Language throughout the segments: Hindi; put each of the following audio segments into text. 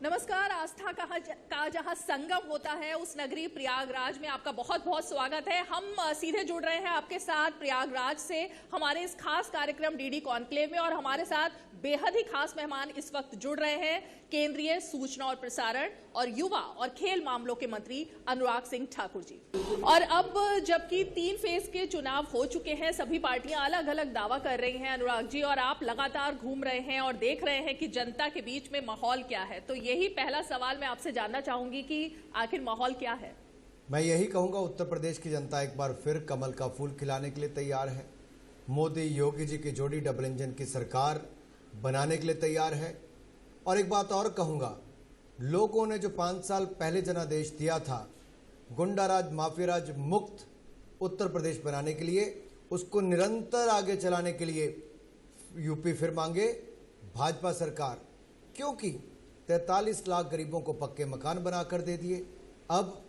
नमस्कार। आस्था का जहां संगम होता है उस नगरी प्रयागराज में आपका बहुत बहुत स्वागत है। हम सीधे जुड़ रहे हैं आपके साथ प्रयागराज से हमारे इस खास कार्यक्रम डीडी कॉन्क्लेव में, और हमारे साथ बेहद ही खास मेहमान इस वक्त जुड़ रहे हैं। केंद्रीय सूचना और प्रसारण और युवा और खेल मामलों के मंत्री अनुराग सिंह ठाकुर जी। और अब जबकि 3 फेज के चुनाव हो चुके हैं, सभी पार्टियां अलग अलग दावा कर रही हैं अनुराग जी, और आप लगातार घूम रहे हैं और देख रहे हैं कि जनता के बीच में माहौल क्या है। तो यही पहला सवाल मैं आपसे जानना चाहूंगी कि आखिर माहौल क्या है। मैं यही कहूंगा, उत्तर प्रदेश की जनता एक बार फिर कमल का फूल खिलाने के लिए तैयार है। मोदी योगी जी की जोड़ी डबल इंजन की सरकार बनाने के लिए तैयार है। और एक बात और कहूंगा, लोगों ने जो 5 साल पहले जनादेश दिया था गुंडाराज माफियाराज मुक्त उत्तर प्रदेश बनाने के लिए, उसको निरंतर आगे चलाने के लिए यूपी फिर मांगे भाजपा सरकार, क्योंकि 43 लाख गरीबों को पक्के मकान बनाकर दे दिए। अब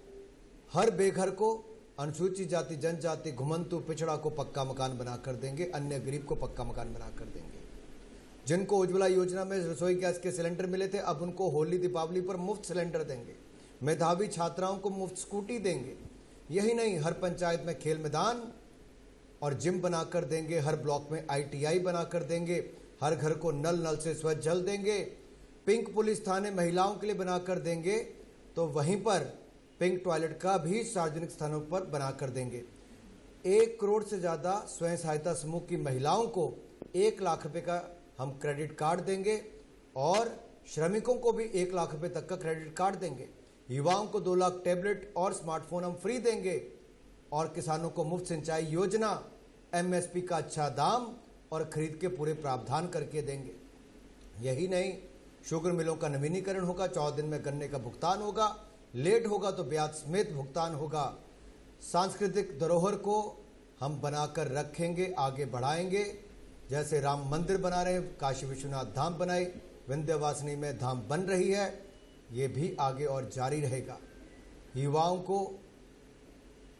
हर बेघर को, अनुसूचित जाति जनजाति घुमंतु पिछड़ा को पक्का मकान बनाकर देंगे, अन्य गरीब को पक्का मकान बनाकर देंगे। जिनको उज्ज्वला योजना में रसोई गैस के सिलेंडर मिले थे, अब उनको होली दीपावली पर मुफ्त सिलेंडर देंगे। मेधावी छात्राओं को मुफ्त स्कूटी देंगे। यही नहीं, हर पंचायत में खेल मैदान और जिम बनाकर देंगे, हर ब्लॉक में ITI बनाकर देंगे, हर घर को नल से स्वच्छ जल देंगे, पिंक पुलिस थाने महिलाओं के लिए बनाकर देंगे, तो वहीं पर पिंक टॉयलेट का भी सार्वजनिक स्थानों पर बनाकर देंगे। 1 करोड़ से ज़्यादा स्वयं सहायता समूह की महिलाओं को 1 लाख रुपए का हम क्रेडिट कार्ड देंगे, और श्रमिकों को भी 1 लाख रुपए तक का क्रेडिट कार्ड देंगे। युवाओं को 2 लाख टैबलेट और स्मार्टफोन हम फ्री देंगे, और किसानों को मुफ्त सिंचाई योजना, MSP का अच्छा दाम और खरीद के पूरे प्रावधान करके देंगे। यही नहीं, शुगर मिलों का नवीनीकरण होगा, 14 दिन में गन्ने का भुगतान होगा, लेट होगा तो ब्याज समेत भुगतान होगा। सांस्कृतिक धरोहर को हम बनाकर रखेंगे, आगे बढ़ाएंगे। जैसे राम मंदिर बना रहे हैं, काशी विश्वनाथ धाम बनाए, विंध्यवासिनी में धाम बन रही है, ये भी आगे और जारी रहेगा। युवाओं को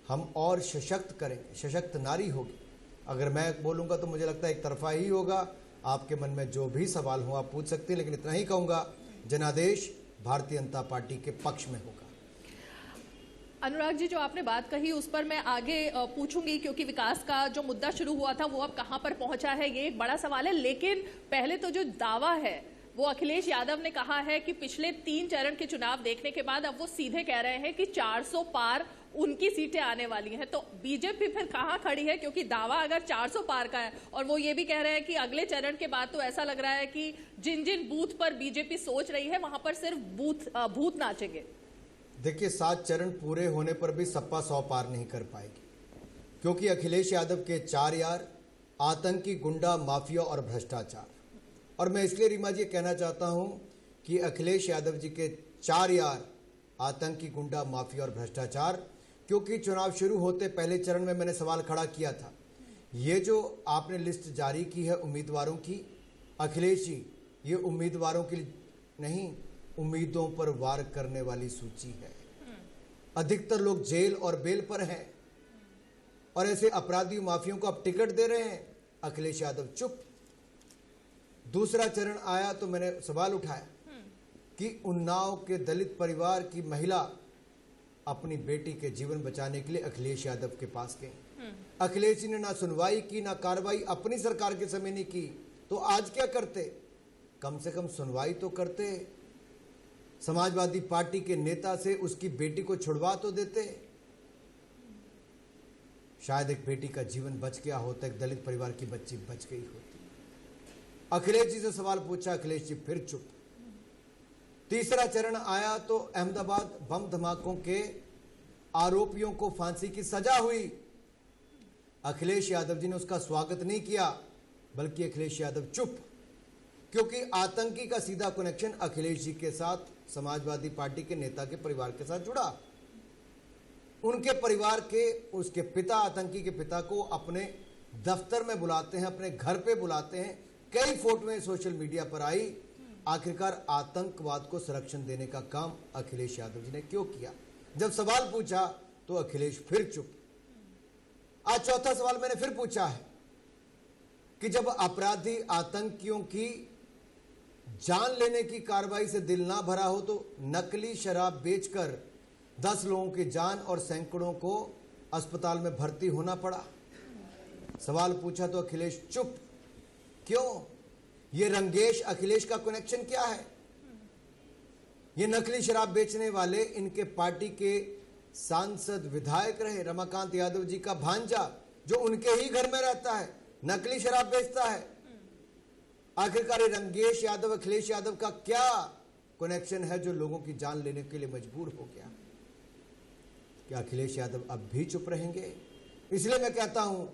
हम और सशक्त करेंगे, सशक्त नारी होगी। अगर मैं बोलूँगा तो मुझे लगता है एक तरफा ही होगा। आपके मन में जो भी सवाल हो आप पूछ सकते हैं, लेकिन इतना ही कहूँगा, जनादेश भारतीय जनता पार्टी के पक्ष में होगा। अनुराग जी, जो आपने बात कही उस पर मैं आगे पूछूंगी, क्योंकि विकास का जो मुद्दा शुरू हुआ था वो अब कहां पर पहुंचा है, ये एक बड़ा सवाल है। लेकिन पहले तो जो दावा है वो अखिलेश यादव ने कहा है कि पिछले 3 चरण के चुनाव देखने के बाद अब वो सीधे कह रहे हैं कि 400 पार उनकी सीटें आने वाली हैं। तो बीजेपी फिर कहां खड़ी है, क्योंकि दावा अगर 400 पार का है, और वो ये भी कह रहे हैं कि अगले चरण के बाद तो ऐसा लग रहा है कि जिन जिन बूथ पर बीजेपी सोच रही है वहां पर सिर्फ भूत नाचेंगे। देखिए, 7 चरण पूरे होने पर भी सपा 100 पार नहीं कर पाएगी, क्योंकि अखिलेश यादव के 4 यार आतंकी, गुंडा, माफिया और भ्रष्टाचार। और मैं इसलिए रीमा जी कहना चाहता हूं कि अखिलेश यादव जी के 4 यार आतंकी, गुंडा, माफिया और भ्रष्टाचार, क्योंकि चुनाव शुरू होते पहले चरण में मैंने सवाल खड़ा किया था, ये जो आपने लिस्ट जारी की है उम्मीदवारों की, अखिलेश जी, ये उम्मीदवारों की नहीं, उम्मीदों पर वार करने वाली सूची है। अधिकतर लोग जेल और बेल पर हैं, और ऐसे अपराधी माफियों को आप टिकट दे रहे हैं। अखिलेश यादव चुप। दूसरा चरण आया तो मैंने सवाल उठाया कि उन्नाव के दलित परिवार की महिला अपनी बेटी के जीवन बचाने के लिए अखिलेश यादव के पास गई। अखिलेश जी ने ना सुनवाई की, ना कार्रवाई अपनी सरकार के समय नहीं की, तो आज क्या करते? कम से कम सुनवाई तो करते। समाजवादी पार्टी के नेता से उसकी बेटी को छुड़वा तो देते। शायद एक बेटी का जीवन बच गया होता, एक दलित परिवार की बच्ची बच गई होती। अखिलेश जी से सवाल पूछा, अखिलेश जी फिर चुप। तीसरा चरण आया तो अहमदाबाद बम धमाकों के आरोपियों को फांसी की सजा हुई। अखिलेश यादव जी ने उसका स्वागत नहीं किया, बल्कि अखिलेश यादव चुप, क्योंकि आतंकी का सीधा कनेक्शन अखिलेश जी के साथ समाजवादी पार्टी के नेता के परिवार के साथ जुड़ा। उनके परिवार के, उसके पिता, आतंकी के पिता को अपने दफ्तर में बुलाते हैं, अपने घर पे बुलाते हैं। कई फोटोएं सोशल मीडिया पर आई। आखिरकार आतंकवाद को संरक्षण देने का काम अखिलेश यादव जी ने क्यों किया? जब सवाल पूछा तो अखिलेश फिर चुप। आज चौथा सवाल मैंने फिर पूछा है कि जब अपराधी आतंकियों की जान लेने की कार्रवाई से दिल ना भरा हो तो नकली शराब बेचकर 10 लोगों की जान और सैकड़ों को अस्पताल में भर्ती होना पड़ा। सवाल पूछा तो अखिलेश चुप। क्यों? ये रंगेश अखिलेश का कनेक्शन क्या है? ये नकली शराब बेचने वाले इनके पार्टी के सांसद विधायक रहे। रमाकांत यादव जी का भांजा जो उनके ही घर में रहता है नकली शराब बेचता है। आखिरकार ये रंगेश यादव अखिलेश यादव का क्या कनेक्शन है जो लोगों की जान लेने के लिए मजबूर हो गया? क्या अखिलेश यादव अब भी चुप रहेंगे? इसलिए मैं कहता हूं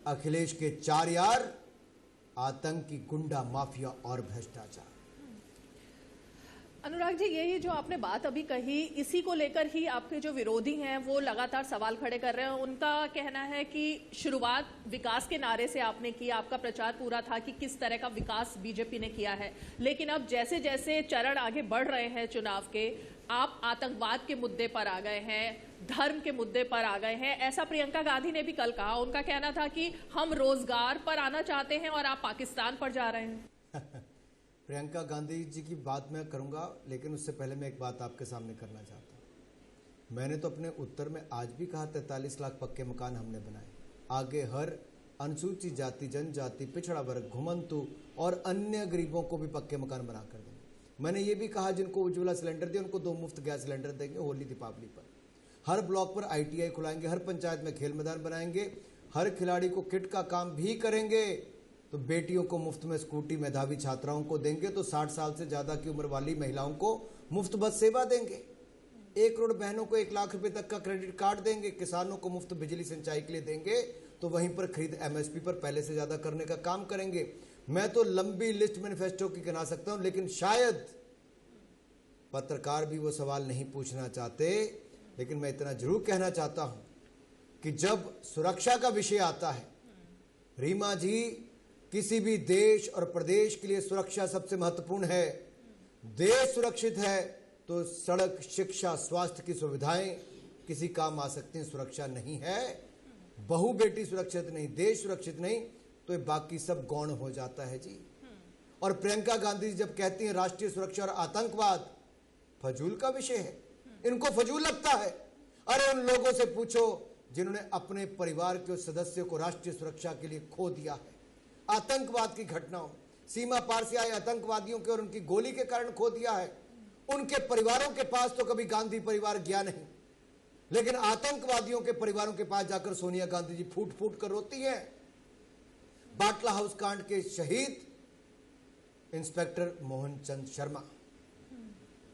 अखिलेश के 4 यार आतंकी, गुंडा, माफिया और भ्रष्टाचार। अनुराग जी, यही जो आपने बात अभी कही, इसी को लेकर ही आपके जो विरोधी हैं वो लगातार सवाल खड़े कर रहे हैं। उनका कहना है कि शुरुआत विकास के नारे से आपने की, आपका प्रचार पूरा था कि किस तरह का विकास बीजेपी ने किया है, लेकिन अब जैसे जैसे चरण आगे बढ़ रहे हैं चुनाव के, आप आतंकवाद के मुद्दे पर आ गए हैं, धर्म के मुद्दे पर आ गए हैं। ऐसा प्रियंका गांधी ने भी कल कहा। उनका कहना था कि हम रोजगार पर आना चाहते हैं और आप पाकिस्तान पर जा रहे हैं। प्रियंका गांधी जी की बात मैं करूंगा, लेकिन उससे पहले मैं एक बात आपके सामने करना चाहता हूं। मैंने तो अपने उत्तर में आज भी कहा 43 लाख पक्के मकान हमने बनाए। आगे हर अनुसूचित जाति, जनजाति, पिछड़ा वर्ग, घुमंतु और अन्य गरीबों को भी पक्के मकान बना कर देंगे। मैंने ये भी कहा जिनको उज्ज्वला सिलेंडर दिए उनको 2 मुफ्त गैस सिलेंडर देंगे होली दीपावली पर। हर ब्लॉक पर ITI खुलाएंगे, हर पंचायत में खेल मैदान बनाएंगे, हर खिलाड़ी को किट का काम भी करेंगे। तो बेटियों को मुफ्त में स्कूटी, मेधावी छात्राओं को देंगे, तो 60 साल से ज्यादा की उम्र वाली महिलाओं को मुफ्त बस सेवा देंगे। 1 करोड़ बहनों को 1 लाख रुपए तक का क्रेडिट कार्ड देंगे। किसानों को मुफ्त बिजली सिंचाई के लिए देंगे, तो वहीं पर खरीद MSP पर पहले से ज्यादा करने का काम करेंगे। मैं तो लंबी लिस्ट मैनिफेस्टो की गिना सकता हूं, लेकिन शायद पत्रकार भी वो सवाल नहीं पूछना चाहते। लेकिन मैं इतना जरूर कहना चाहता हूं कि जब सुरक्षा का विषय आता है, रीमा जी, किसी भी देश और प्रदेश के लिए सुरक्षा सबसे महत्वपूर्ण है। देश सुरक्षित है तो सड़क, शिक्षा, स्वास्थ्य की सुविधाएं किसी काम आ सकती हैं। सुरक्षा नहीं है, बहू बेटी सुरक्षित नहीं, देश सुरक्षित नहीं, तो ये बाकी सब गौण हो जाता है जी। और प्रियंका गांधी जब कहती हैं राष्ट्रीय सुरक्षा और आतंकवाद फजूल का विषय है, इनको फजूल लगता है। अरे उन लोगों से पूछो जिन्होंने अपने परिवार के सदस्यों को राष्ट्रीय सुरक्षा के लिए खो दिया है। आतंकवाद की घटनाओं, सीमा पार से आए आतंकवादियों के और उनकी गोली के कारण खो दिया है। उनके परिवारों के पास तो कभी गांधी परिवार गया नहीं, लेकिन आतंकवादियों के परिवारों के पास जाकर सोनिया गांधी जी फूट फूट कर रोती हैं। बाटला हाउस कांड के शहीद इंस्पेक्टर मोहन चंद शर्मा,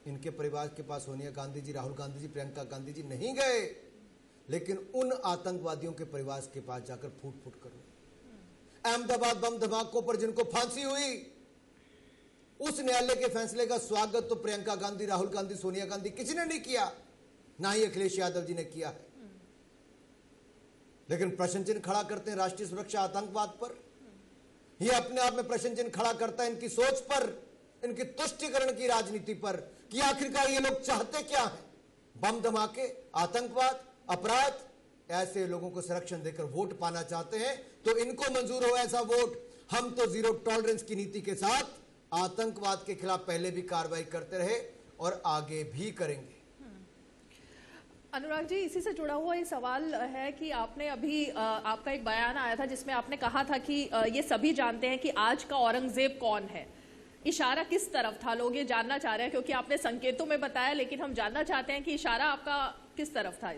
इनके परिवार के पास सोनिया गांधी जी, राहुल गांधी जी, प्रियंका गांधी जी नहीं गए, लेकिन उन आतंकवादियों के परिवार के पास जाकर फूट फूट कर। अहमदाबाद बम धमाकों पर जिनको फांसी हुई, उस न्यायालय के फैसले का स्वागत तो प्रियंका गांधी, राहुल गांधी, सोनिया गांधी किसी ने नहीं किया, ना ही अखिलेश यादव जी ने किया है। लेकिन प्रश्न चिन्ह खड़ा करते हैं राष्ट्रीय सुरक्षा आतंकवाद पर। यह अपने आप में प्रश्न चिन्ह खड़ा करता है इनकी सोच पर, इनकी तुष्टिकरण की राजनीति पर, कि आखिरकार ये लोग चाहते क्या हैं। बम धमाके, आतंकवाद, अपराध, ऐसे लोगों को संरक्षण देकर वोट पाना चाहते हैं, तो इनको मंजूर हो ऐसा वोट। हम तो जीरो टॉलरेंस की नीति के साथ आतंकवाद के खिलाफ पहले भी कार्रवाई करते रहे और आगे भी करेंगे। अनुराग जी, इसी से जुड़ा हुआ ये सवाल है कि आपने अभी आपका एक बयान आया था जिसमें आपने कहा था कि ये सभी जानते हैं कि आज का औरंगजेब कौन है। इशारा किस तरफ था? लोग ये जानना चाह रहे हैं, क्योंकि आपने संकेतों में बताया, लेकिन हम जानना चाहते हैं कि इशारा आपका किस तरफ था।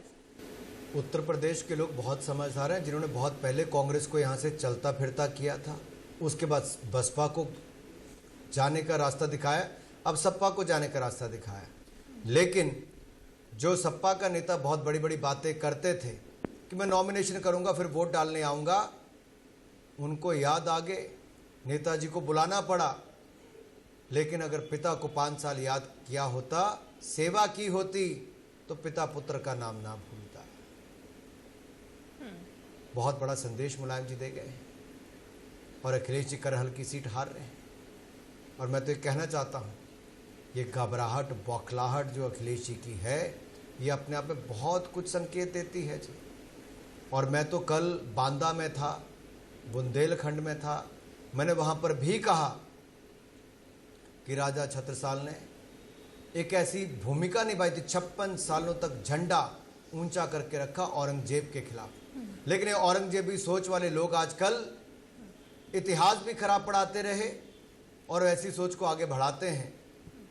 उत्तर प्रदेश के लोग बहुत समझदार हैं, जिन्होंने बहुत पहले कांग्रेस को यहाँ से चलता फिरता किया था, उसके बाद बसपा को जाने का रास्ता दिखाया, अब सपा को जाने का रास्ता दिखाया। लेकिन जो सपा का नेता बहुत बड़ी बड़ी बातें करते थे कि मैं नॉमिनेशन करूंगा फिर वोट डालने आऊंगा, उनको याद आ गए, नेताजी को बुलाना पड़ा। लेकिन अगर पिता को 5 साल याद किया होता, सेवा की होती, तो पिता पुत्र का नाम ना भूलता। बहुत बड़ा संदेश मुलायम जी दे गए हैं और अखिलेश जी करहल की सीट हार रहे हैं। और मैं तो ये कहना चाहता हूँ, ये घबराहट, बौखलाहट जो अखिलेश जी की है, ये अपने आप में बहुत कुछ संकेत देती है जी। और मैं तो कल बांदा में था, बुंदेलखंड में था, मैंने वहाँ पर भी कहा कि राजा छत्रसाल ने एक ऐसी भूमिका निभाई थी, 56 सालों तक झंडा ऊंचा करके रखा औरंगजेब के खिलाफ। लेकिन ये औरंगजेबी सोच वाले लोग आजकल इतिहास भी खराब पढ़ाते रहे और ऐसी सोच को आगे बढ़ाते हैं,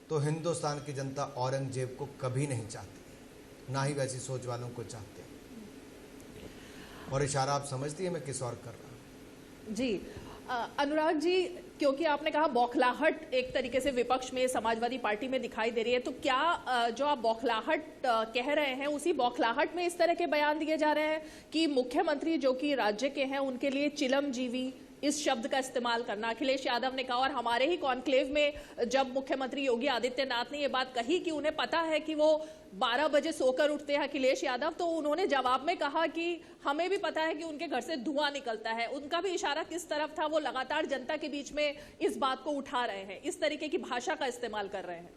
तो हिंदुस्तान की जनता औरंगजेब को कभी नहीं चाहती, ना ही वैसी सोच वालों को चाहते। और इशारा आप समझती है मैं किस और कर रहा हूं? जी अनुराग जी, क्योंकि आपने कहा बौखलाहट एक तरीके से विपक्ष में समाजवादी पार्टी में दिखाई दे रही है, तो क्या जो आप बौखलाहट कह रहे हैं उसी बौखलाहट में इस तरह के बयान दिए जा रहे हैं कि मुख्यमंत्री जो कि राज्य के हैं उनके लिए चिलमजीवी इस शब्द का इस्तेमाल करना? अखिलेश यादव ने कहा, और हमारे ही कॉन्क्लेव में जब मुख्यमंत्री योगी आदित्यनाथ ने ये बात कही कि उन्हें पता है कि वो 12 बजे सोकर उठते हैं अखिलेश यादव, तो उन्होंने जवाब में कहा कि हमें भी पता है कि उनके घर से धुआं निकलता है। उनका भी इशारा किस तरफ था? वो लगातार जनता के बीच में इस बात को उठा रहे हैं, इस तरीके की भाषा का इस्तेमाल कर रहे हैं।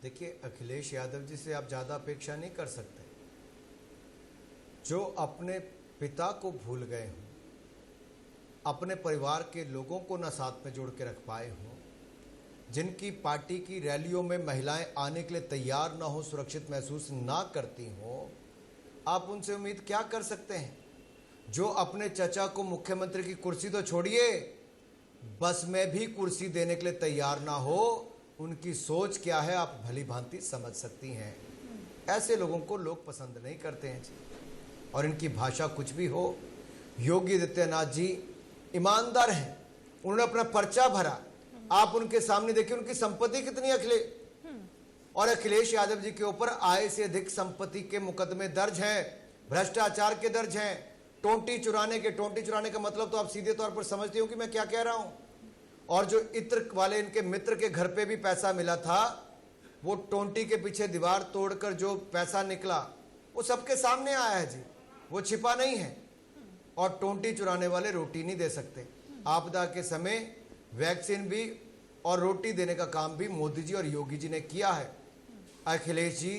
देखिए, अखिलेश यादव जी से आप ज्यादा अपेक्षा नहीं कर सकते। जो अपने पिता को भूल गए हों, अपने परिवार के लोगों को न साथ में जोड़ के रख पाए हों, जिनकी पार्टी की रैलियों में महिलाएं आने के लिए तैयार ना हो, सुरक्षित महसूस ना करती हो, आप उनसे उम्मीद क्या कर सकते हैं? जो अपने चचा को मुख्यमंत्री की कुर्सी तो छोड़िए, बस में भी कुर्सी देने के लिए तैयार ना हो, उनकी सोच क्या है आप भली भांति समझ सकती हैं। ऐसे लोगों को लोग पसंद नहीं करते हैं जी। और इनकी भाषा कुछ भी हो, योगी आदित्यनाथ जी ईमानदार हैं, उन्होंने अपना पर्चा भरा। आप उनके सामने देखिए उनकी संपत्ति कितनी और अखिलेश यादव जी के ऊपर आय से अधिक संपत्ति के मुकदमे दर्ज हैं, भ्रष्टाचार के दर्ज हैं, टोंटी चुराने का मतलब तो आप सीधे तौर पर समझते हो कि मैं क्या कह रहा हूं। और जो इत्र वाले इनके मित्र के घर पे भी पैसा मिला था, वो टोंटी के पीछे दीवार तोड़कर जो पैसा निकला वो सबके सामने आया है जी, वो छिपा नहीं है। और टोंटी चुराने वाले रोटी नहीं दे सकते। आपदा के समय वैक्सीन भी और रोटी देने का काम भी मोदी जी और योगी जी ने किया है। अखिलेश जी,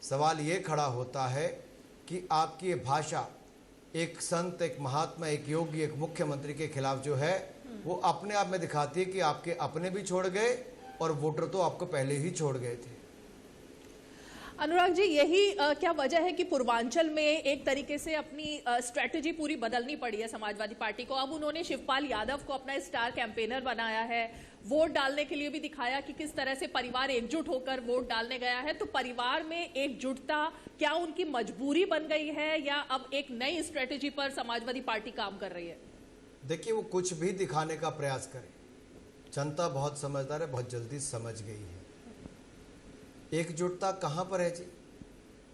सवाल ये खड़ा होता है कि आपकी ये भाषा एक संत, एक महात्मा, एक योगी, एक मुख्यमंत्री के खिलाफ जो है वो अपने आप में दिखाती है कि आपके अपने भी छोड़ गए और वोटर तो आपको पहले ही छोड़ गए थे। अनुराग जी, यही क्या वजह है कि पूर्वांचल में एक तरीके से अपनी स्ट्रेटजी पूरी बदलनी पड़ी है समाजवादी पार्टी को? अब उन्होंने शिवपाल यादव को अपना स्टार कैंपेनर बनाया है, वोट डालने के लिए भी दिखाया कि किस तरह से परिवार एकजुट होकर वोट डालने गया है। तो परिवार में एकजुटता क्या उनकी मजबूरी बन गई है या अब एक नई स्ट्रेटजी पर समाजवादी पार्टी काम कर रही है? देखिए, वो कुछ भी दिखाने का प्रयास करे, जनता बहुत समझदार है, बहुत जल्दी समझ गई है। एकजुटता कहाँ पर है जी?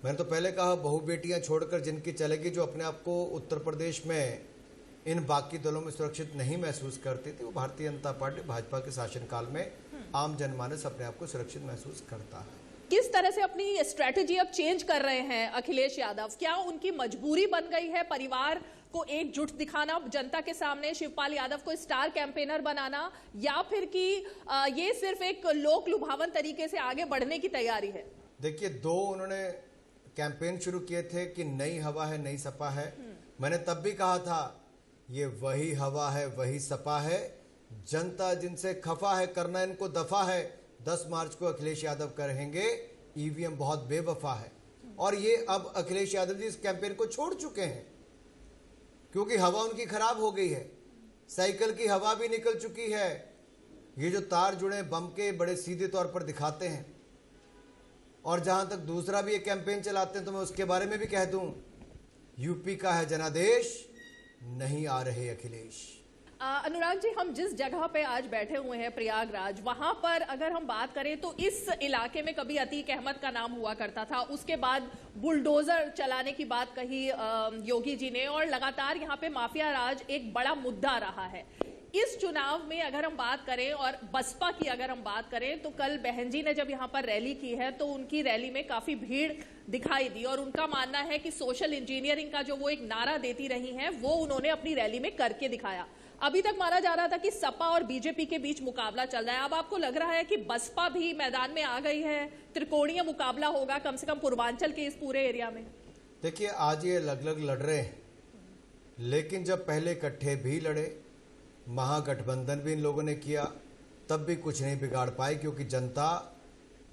मैंने तो पहले कहा, बहु बेटियां छोड़कर जिनकी चलेगी, जो अपने आप को उत्तर प्रदेश में इन बाकी दलों में सुरक्षित नहीं महसूस करती थी, वो भारतीय जनता पार्टी भाजपा के शासनकाल में आम जनमानस अपने आप को सुरक्षित महसूस करता है। किस तरह से अपनी स्ट्रेटजी अब चेंज कर रहे हैं अखिलेश यादव? क्या उनकी मजबूरी बन गई है परिवार को एकजुट दिखाना जनता के सामने, शिवपाल यादव को स्टार कैंपेनर बनाना, या फिर कि ये सिर्फ एक लोक लुभावन तरीके से आगे बढ़ने की तैयारी है? देखिए, दो उन्होंने कैंपेन शुरू किए थे कि नई हवा है, नई सपा है। मैंने तब भी कहा था ये वही हवा है, वही सपा है, जनता जिनसे खफा है, करना इनको दफा है। 10 मार्च को अखिलेश यादव कहेंगे ईवीएम बहुत बेवफा है। और ये अब अखिलेश यादव जी इस कैंपेन को छोड़ चुके हैं क्योंकि हवा उनकी खराब हो गई है, साइकिल की हवा भी निकल चुकी है। ये जो तार जुड़े बम के बड़े सीधे तौर पर दिखाते हैं। और जहां तक दूसरा भी एक कैंपेन चलाते हैं तो मैं उसके बारे में भी कह दूं, यूपी का है जनादेश, नहीं आ रहे अखिलेश। अनुराग जी, हम जिस जगह पे आज बैठे हुए हैं प्रयागराज, वहां पर अगर हम बात करें तो इस इलाके में कभी अतीक अहमद का नाम हुआ करता था, उसके बाद बुलडोजर चलाने की बात कही योगी जी ने, और लगातार यहाँ पे माफिया राज एक बड़ा मुद्दा रहा है। इस चुनाव में अगर हम बात करें और बसपा की अगर हम बात करें तो कल बहन जी ने जब यहाँ पर रैली की है तो उनकी रैली में काफी भीड़ दिखाई दी, और उनका मानना है कि सोशल इंजीनियरिंग का जो वो एक नारा देती रही हैं वो उन्होंने अपनी रैली में करके दिखाया। अभी तक माना जा रहा था कि सपा और बीजेपी के बीच मुकाबला चल रहा है, अब आपको लग रहा है कि बसपा भी मैदान में आ गई है, त्रिकोणीय मुकाबला होगा कम से कम पूर्वांचल के इस पूरे एरिया में? देखिए, आज ये अलग-अलग लड़ रहे हैं, लेकिन जब पहले इकट्ठे भी लड़े, महागठबंधन भी इन लोगों ने किया, तब भी कुछ नहीं बिगाड़ पाए, क्योंकि जनता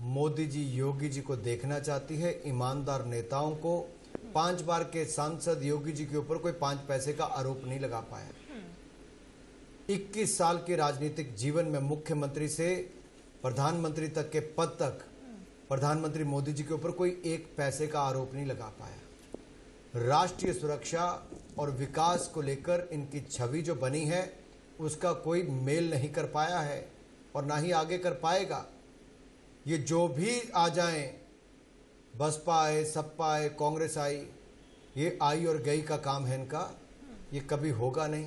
मोदी जी, योगी जी को देखना चाहती है। ईमानदार नेताओं को 5 बार के सांसद योगी जी के ऊपर कोई 5 पैसे का आरोप नहीं लगा पाया। 21 साल के राजनीतिक जीवन में मुख्यमंत्री से प्रधानमंत्री तक के पद तक प्रधानमंत्री मोदी जी के ऊपर कोई 1 पैसे का आरोप नहीं लगा पाया। राष्ट्रीय सुरक्षा और विकास को लेकर इनकी छवि जो बनी है उसका कोई मेल नहीं कर पाया है और ना ही आगे कर पाएगा। ये जो भी आ जाएं, बसपा आए, सपा आए, कांग्रेस आई, ये आई और गई का काम है इनका। ये कभी होगा नहीं,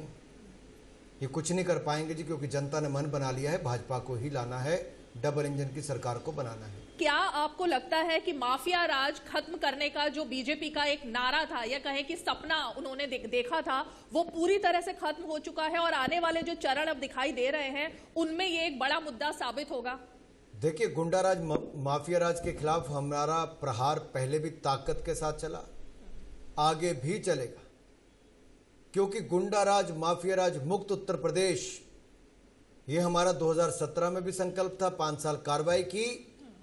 ये कुछ नहीं कर पाएंगे जी, क्योंकि जनता ने मन बना लिया है, भाजपा को ही लाना है, डबल इंजन की सरकार को बनाना है। क्या आपको लगता है कि माफिया राज खत्म करने का जो बीजेपी का एक नारा था, या कहें कि सपना उन्होंने देखा था, वो पूरी तरह से खत्म हो चुका है और आने वाले जो चरण अब दिखाई दे रहे हैं उनमें ये एक बड़ा मुद्दा साबित होगा? देखिए, गुंडाराज, माफिया राज के खिलाफ हमारा प्रहार पहले भी ताकत के साथ चला, आगे भी चलेगा, क्योंकि गुंडाराज, माफिया राज मुक्त उत्तर प्रदेश, ये हमारा 2017 में भी संकल्प था। 5 साल कार्रवाई की,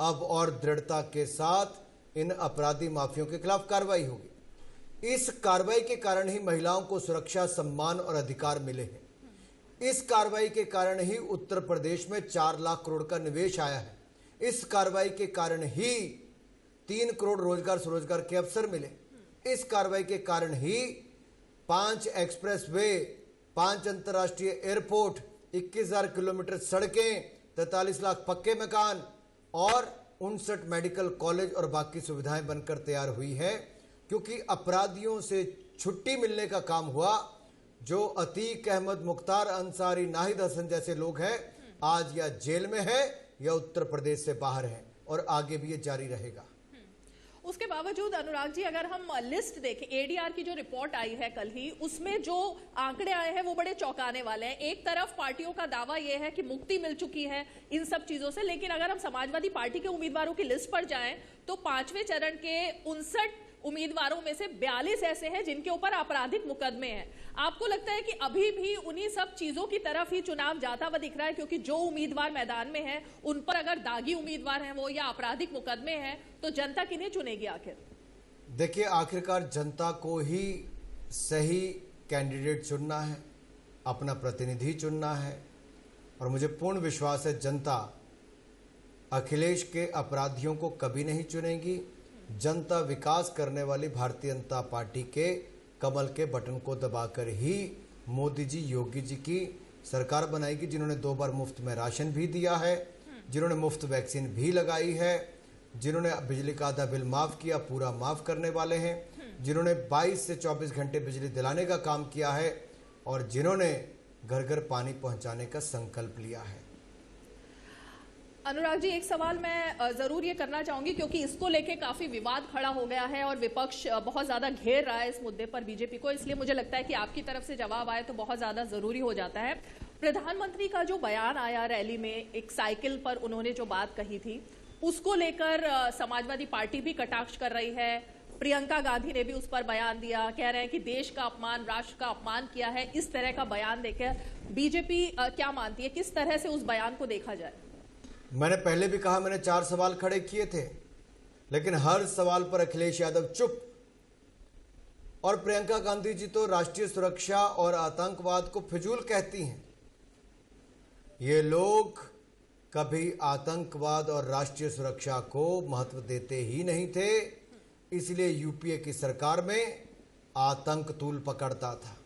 अब और दृढ़ता के साथ इन अपराधी माफियों के खिलाफ कार्रवाई होगी। इस कार्रवाई के कारण ही महिलाओं को सुरक्षा, सम्मान और अधिकार मिले हैं। इस कार्रवाई के कारण ही उत्तर प्रदेश में 4 लाख करोड़ का निवेश आया है। इस कार्रवाई के कारण ही 3 करोड़ रोजगार, स्वरोजगार के अवसर मिले। इस कार्रवाई के कारण ही 5 एक्सप्रेसवे, 5 अंतर्राष्ट्रीय एयरपोर्ट, 21,000 किलोमीटर सड़कें, 43 लाख पक्के मकान और 59 मेडिकल कॉलेज और बाकी सुविधाएं बनकर तैयार हुई है, क्योंकि अपराधियों से छुट्टी मिलने का काम हुआ। जो अतीक अहमद, मुख्तार अंसारी, नाहिद हसन जैसे लोग हैं, आज या जेल में है या उत्तर प्रदेश से बाहर है, और आगे भी ये जारी रहेगा। उसके बावजूद अनुराग जी, अगर हम लिस्ट देखें, एडीआर की जो रिपोर्ट आई है कल ही, उसमें जो आंकड़े आए हैं वो बड़े चौंकाने वाले हैं। एक तरफ पार्टियों का दावा यह है कि मुक्ति मिल चुकी है इन सब चीजों से, लेकिन अगर हम समाजवादी पार्टी के उम्मीदवारों की लिस्ट पर जाएं तो 5वें चरण के 59 उम्मीदवारों में से 42 ऐसे हैं जिनके ऊपर आपराधिक मुकदमे हैं। आपको लगता है कि अभी भी उन्हीं सब चीजों की तरफ ही चुनाव जाता हुआ दिख रहा है, क्योंकि जो उम्मीदवार मैदान में हैं उन पर अगर दागी उम्मीदवार हैं वो या आपराधिक मुकदमे हैं, तो जनता किन्हें चुनेगी आखिर? देखिए, आखिरकार जनता को ही सही कैंडिडेट चुनना है, अपना प्रतिनिधि चुनना है, और मुझे पूर्ण विश्वास है जनता अखिलेश के अपराधियों को कभी नहीं चुनेगी। जनता विकास करने वाली भारतीय जनता पार्टी के कमल के बटन को दबाकर ही मोदी जी, योगी जी की सरकार बनाएगी, जिन्होंने 2 बार मुफ्त में राशन भी दिया है, जिन्होंने मुफ्त वैक्सीन भी लगाई है, जिन्होंने बिजली का आधा बिल माफ किया, पूरा माफ करने वाले हैं, जिन्होंने 22 से 24 घंटे बिजली दिलाने का काम किया है, और जिन्होंने घर घर पानी पहुंचाने का संकल्प लिया है। अनुराग जी, एक सवाल मैं जरूर ये करना चाहूंगी, क्योंकि इसको लेके काफी विवाद खड़ा हो गया है और विपक्ष बहुत ज्यादा घेर रहा है इस मुद्दे पर बीजेपी को, इसलिए मुझे लगता है कि आपकी तरफ से जवाब आए तो बहुत ज्यादा जरूरी हो जाता है। प्रधानमंत्री का जो बयान आया रैली में, एक साइकिल पर उन्होंने जो बात कही थी, उसको लेकर समाजवादी पार्टी भी कटाक्ष कर रही है। प्रियंका गांधी ने भी उस पर बयान दिया, कह रहे हैं कि देश का अपमान, राष्ट्र का अपमान किया है। इस तरह का बयान देकर बीजेपी क्या मानती है, किस तरह से उस बयान को देखा जाए? मैंने पहले भी कहा, मैंने 4 सवाल खड़े किए थे, लेकिन हर सवाल पर अखिलेश यादव चुप, और प्रियंका गांधी जी तो राष्ट्रीय सुरक्षा और आतंकवाद को फिजूल कहती हैं। ये लोग कभी आतंकवाद और राष्ट्रीय सुरक्षा को महत्व देते ही नहीं थे, इसलिए यूपीए की सरकार में आतंक तूल पकड़ता था।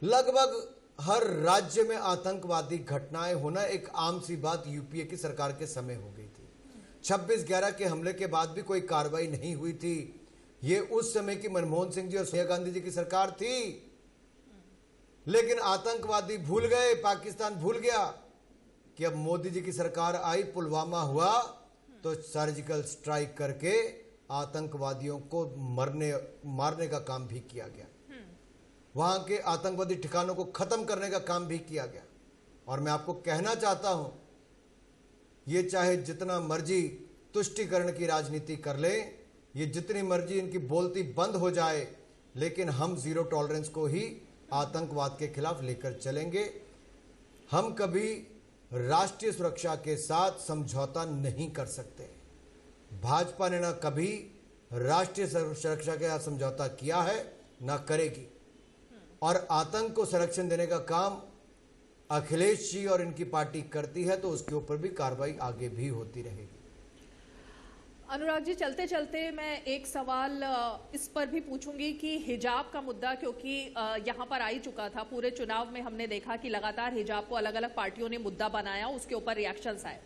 लगभग हर राज्य में आतंकवादी घटनाएं होना एक आम सी बात यूपीए की सरकार के समय हो गई थी। 26/11 के हमले के बाद भी कोई कार्रवाई नहीं हुई थी। ये उस समय की मनमोहन सिंह जी और सोनिया गांधी जी की सरकार थी, लेकिन आतंकवादी भूल गए, पाकिस्तान भूल गया कि अब मोदी जी की सरकार आई, पुलवामा हुआ तो सर्जिकल स्ट्राइक करके आतंकवादियों को मारने का काम भी किया गया, वहां के आतंकवादी ठिकानों को खत्म करने का काम भी किया गया। और मैं आपको कहना चाहता हूं, ये चाहे जितना मर्जी तुष्टीकरण की राजनीति कर ले, ये जितनी मर्जी इनकी बोलती बंद हो जाए, लेकिन हम जीरो टॉलरेंस को ही आतंकवाद के खिलाफ लेकर चलेंगे। हम कभी राष्ट्रीय सुरक्षा के साथ समझौता नहीं कर सकते। भाजपा ने न कभी राष्ट्रीय सुरक्षा के साथ समझौता किया है, न करेगी। और आतंक को संरक्षण देने का काम अखिलेश जी और इनकी पार्टी करती है, तो उसके ऊपर भी कार्रवाई आगे भी होती रहेगी। अनुराग जी, चलते चलते मैं एक सवाल इस पर भी पूछूंगी कि हिजाब का मुद्दा, क्योंकि यहाँ पर आ ही चुका था। पूरे चुनाव में हमने देखा कि लगातार हिजाब को अलग अलग पार्टियों ने मुद्दा बनाया, उसके ऊपर रिएक्शंस आए।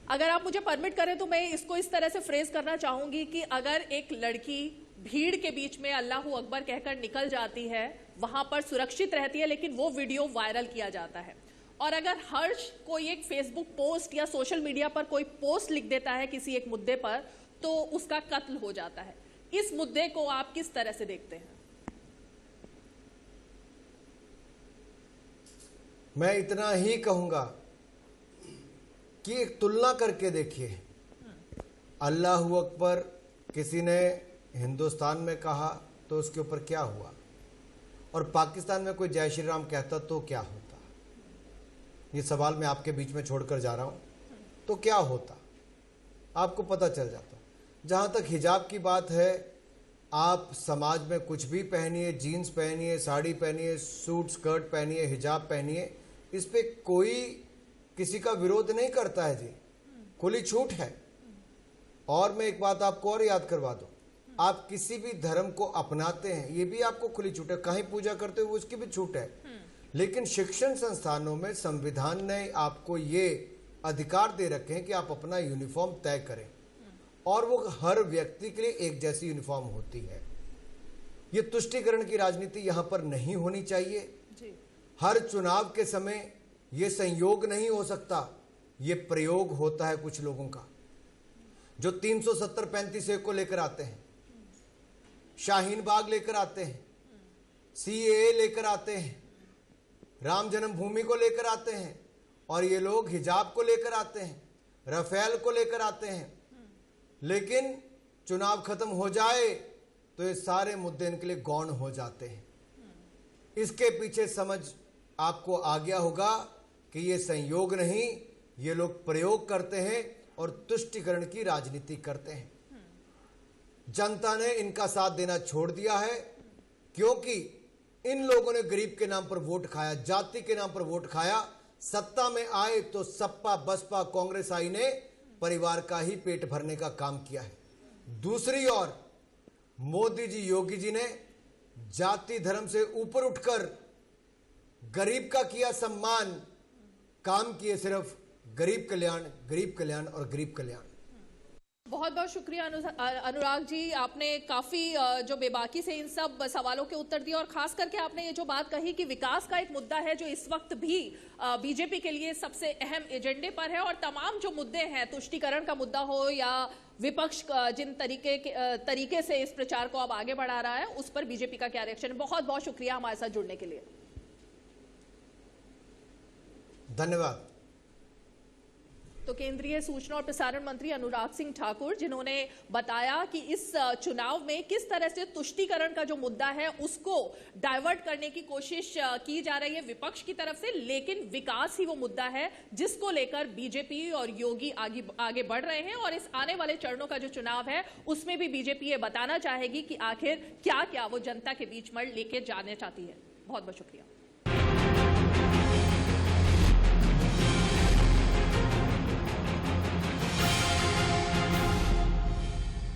अगर आप मुझे परमिट करें तो मैं इसको इस तरह से फ्रेज करना चाहूंगी कि अगर एक लड़की भीड़ के बीच में अल्लाहू अकबर कहकर निकल जाती है, वहां पर सुरक्षित रहती है, लेकिन वो वीडियो वायरल किया जाता है, और अगर हर्ष कोई एक फेसबुक पोस्ट या सोशल मीडिया पर कोई पोस्ट लिख देता है किसी एक मुद्दे पर, तो उसका कत्ल हो जाता है। इस मुद्दे को आप किस तरह से देखते हैं? मैं इतना ही कहूंगा कि एक तुलना करके देखिए। अल्लाहू अकबर किसी ने हिंदुस्तान में कहा तो उसके ऊपर क्या हुआ, और पाकिस्तान में कोई जय श्री राम कहता तो क्या होता? ये सवाल मैं आपके बीच में छोड़कर जा रहा हूं, तो क्या होता आपको पता चल जाता। जहां तक हिजाब की बात है, आप समाज में कुछ भी पहनिए, जीन्स पहनिए, साड़ी पहनिए, सूट स्कर्ट पहनिए, हिजाब पहनिए, इस पे कोई किसी का विरोध नहीं करता है जी, खुली छूट है। और मैं एक बात आपको और याद करवा दूं, आप किसी भी धर्म को अपनाते हैं, ये भी आपको खुली छूट है। कहीं पूजा करते हुए उसकी भी छूट है, लेकिन शिक्षण संस्थानों में संविधान ने आपको ये अधिकार दे रखे हैं कि आप अपना यूनिफॉर्म तय करें, और वो हर व्यक्ति के लिए एक जैसी यूनिफॉर्म होती है। ये तुष्टीकरण की राजनीति यहां पर नहीं होनी चाहिए जी। हर चुनाव के समय ये संयोग नहीं हो सकता, ये प्रयोग होता है कुछ लोगों का, जो 370-35 को लेकर आते हैं, शाहीन बाग लेकर आते हैं, CAA लेकर आते हैं, राम जन्मभूमि को लेकर आते हैं, और ये लोग हिजाब को लेकर आते हैं, राफेल को लेकर आते हैं। लेकिन चुनाव खत्म हो जाए तो ये सारे मुद्दे इनके लिए गौण हो जाते हैं। इसके पीछे समझ आपको आ गया होगा कि ये संयोग नहीं, ये लोग प्रयोग करते हैं और तुष्टीकरण की राजनीति करते हैं। जनता ने इनका साथ देना छोड़ दिया है, क्योंकि इन लोगों ने गरीब के नाम पर वोट खाया, जाति के नाम पर वोट खाया। सत्ता में आए तो सपा बसपा कांग्रेस आई ने परिवार का ही पेट भरने का काम किया है। दूसरी ओर मोदी जी, योगी जी ने जाति धर्म से ऊपर उठकर गरीब का किया सम्मान, काम किए सिर्फ गरीब कल्याण और गरीब कल्याण। बहुत बहुत शुक्रिया अनुराग जी, आपने काफी जो बेबाकी से इन सब सवालों के उत्तर दिए, और खास करके आपने ये जो बात कही कि विकास का एक मुद्दा है जो इस वक्त भी बीजेपी के लिए सबसे अहम एजेंडे पर है, और तमाम जो मुद्दे हैं, तुष्टीकरण का मुद्दा हो या विपक्ष जिन तरीके से इस प्रचार को अब आगे बढ़ा रहा है, उस पर बीजेपी का क्या रिएक्शन है। बहुत बहुत शुक्रिया हमारे साथ जुड़ने के लिए। धन्यवाद। तो केंद्रीय सूचना और प्रसारण मंत्री अनुराग सिंह ठाकुर, जिन्होंने बताया कि इस चुनाव में किस तरह से तुष्टीकरण का जो मुद्दा है उसको डाइवर्ट करने की कोशिश की जा रही है विपक्ष की तरफ से, लेकिन विकास ही वो मुद्दा है जिसको लेकर बीजेपी और योगी आगे बढ़ रहे हैं। और इस आने वाले चरणों का जो चुनाव है उसमें भी बीजेपी ये बताना चाहेगी कि आखिर क्या क्या वो जनता के बीच में लेके जाना चाहती है। बहुत बहुत शुक्रिया।